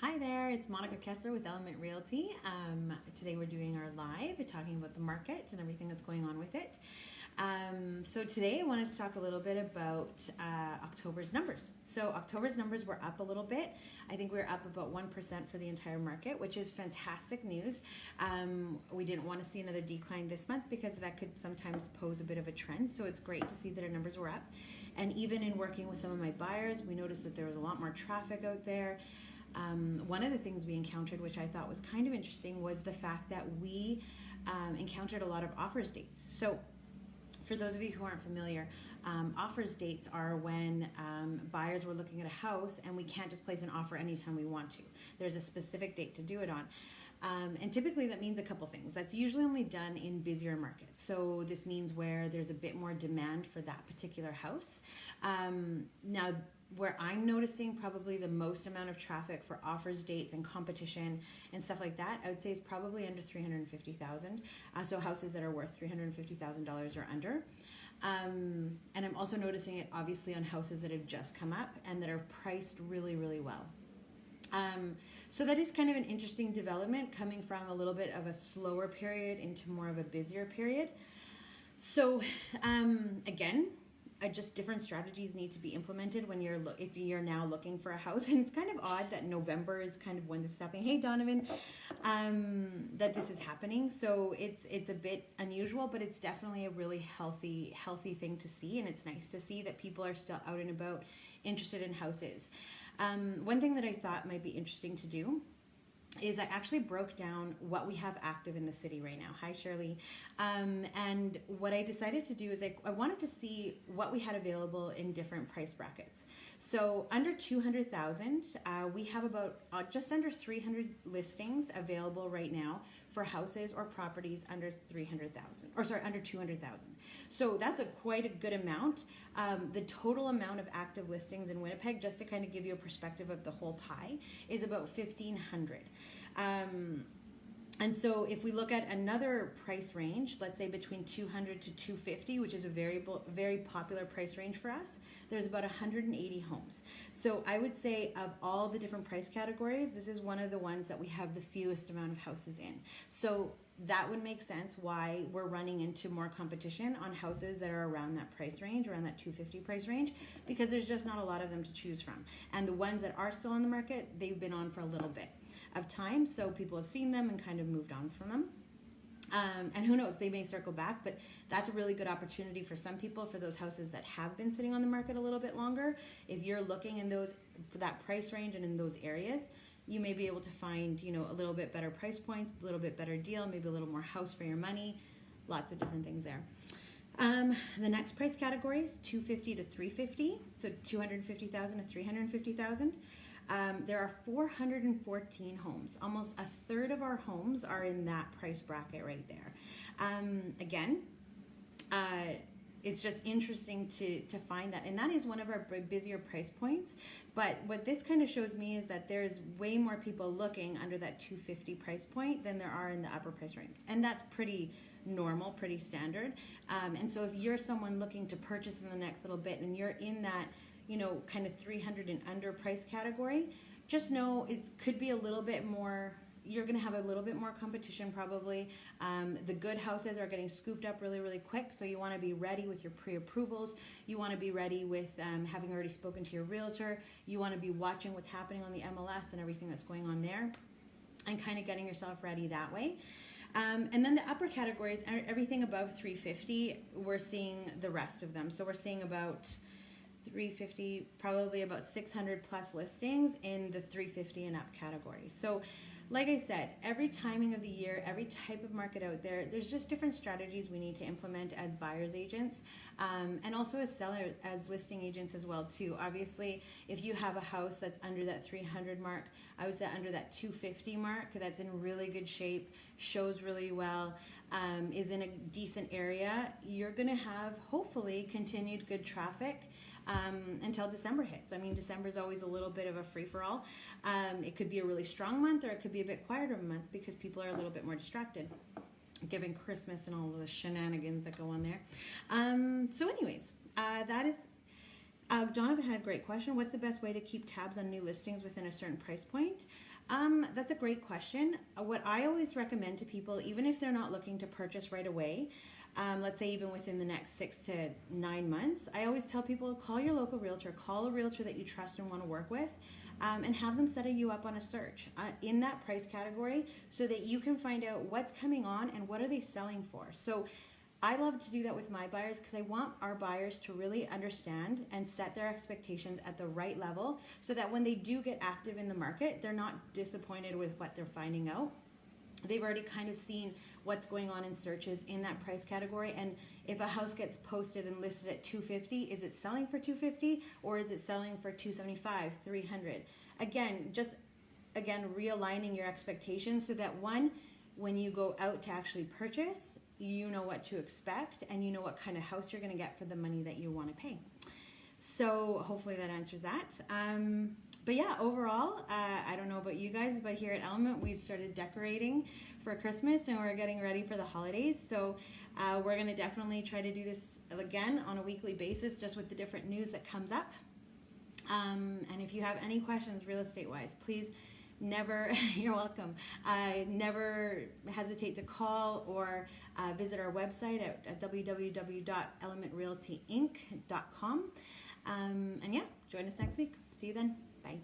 Hi there, it's Monica Kessler with Element Realty. Today we're doing our live, talking about the market and everything that's going on with it. So today I wanted to talk a little bit about October's numbers. So October's numbers were up a little bit. I think we were up about 1% for the entire market, which is fantastic news. We didn't want to see another decline this month because that could sometimes pose a bit of a trend. So it's great to see that our numbers were up. And even in working with some of my buyers, we noticed that there was a lot more traffic out there. One of the things we encountered, which I thought was kind of interesting, was the fact that we encountered a lot of offers dates. So for those of you who aren't familiar, offers dates are when buyers were looking at a house and we can't just place an offer anytime we want to. There's a specific date to do it on. And typically that means a couple things. That's usually only done in busier markets. So this means where there's a bit more demand for that particular house. Now, where I'm noticing probably the most amount of traffic for offers dates and competition and stuff like that, I would say is probably under $350,000. So houses that are worth $350,000 or under. And I'm also noticing it obviously on houses that have just come up and that are priced really, really well. So that is kind of an interesting development coming from a little bit of a slower period into more of a busier period. So again, just different strategies need to be implemented when if you're now looking for a house. And it's kind of odd that November is kind of when this is happening. Hey, Donovan, that this is happening. So it's a bit unusual, but it's definitely a really healthy thing to see. And it's nice to see that people are still out and about interested in houses. One thing that I thought might be interesting to do is I actually broke down what we have active in the city right now. Hi, Shirley. And what I decided to do is I wanted to see what we had available in different price brackets. So under 200,000, we have about just under 300 listings available right now for houses or properties under 200,000. So that's quite a good amount. The total amount of active listings in Winnipeg, just to kind of give you a perspective of the whole pie, is about 1,500. And so if we look at another price range, let's say between 200 to 250, which is a very popular price range for us, there's about 180 homes. So I would say of all the different price categories, this is one of the ones that we have the fewest amount of houses in. So that would make sense why we're running into more competition on houses that are around that price range, around that 250 price range, because there's just not a lot of them to choose from. And the ones that are still on the market, they've been on for a little bit of time, so people have seen them and kind of moved on from them. And who knows, they may circle back, but that's a really good opportunity for some people, for those houses that have been sitting on the market a little bit longer. If you're looking in that price range and in those areas, you may be able to find, a little bit better price points, a little bit better deal, maybe a little more house for your money, lots of different things there. The next price category is 250 to 350, so 250,000 to 350,000. There are 414 homes. Almost a third of our homes are in that price bracket right there. Again, it's just interesting to find that. And that is one of our busier price points. But what this kind of shows me is that there's way more people looking under that 250 price point than there are in the upper price range. And that's pretty normal, pretty standard. And so if you're someone looking to purchase in the next little bit and you're in that, kind of 300 and under price category, just know it could be a little bit more. You're going to have a little bit more competition probably. The good houses are getting scooped up really, really quick. So you want to be ready with your pre-approvals. You want to be ready with having already spoken to your realtor. You want to be watching what's happening on the MLS and everything that's going on there, and kind of getting yourself ready that way. And then the upper categories, everything above 350, we're seeing the rest of them. So we're seeing about 350, probably about 600 plus listings in the 350 and up category. So like I said, every timing of the year, every type of market out there, there's just different strategies we need to implement as buyer's agents, and also as sellers, as listing agents as well too. Obviously, if you have a house that's under that 300 mark, I would say under that 250 mark, that's in really good shape, shows really well, is in a decent area, you're going to have hopefully continued good traffic until December hits. I mean, December is always a little bit of a free-for-all. It could be a really strong month, or it could be a bit quieter month because people are a little bit more distracted, given Christmas and all the shenanigans that go on there. So anyways, that is Donovan had a great question. What's the best way to keep tabs on new listings within a certain price point? That's a great question. What I always recommend to people, even if they're not looking to purchase right away, let's say even within the next 6 to 9 months, I always tell people, call your local realtor, call a realtor that you trust and want to work with, and have them set you up on a search in that price category so that you can find out what's coming on and what are they selling for. So I love to do that with my buyers because I want our buyers to really understand and set their expectations at the right level so that when they do get active in the market, they're not disappointed with what they're finding out. They've already kind of seen what's going on in searches in that price category, and if a house gets posted and listed at $250, is it selling for $250 or is it selling for $275, $300? Again, realigning your expectations so that when you go out to actually purchase, you know what to expect and you know what kind of house you're going to get for the money that you want to pay. So hopefully that answers that. But yeah, overall, I don't know about you guys, but here at Element, we've started decorating for Christmas and we're getting ready for the holidays. So we're going to definitely try to do this again on a weekly basis, just with the different news that comes up. And if you have any questions real estate wise, please you're welcome. Never hesitate to call or visit our website at www.elementrealtyinc.com. And yeah, join us next week. See you then. Bye.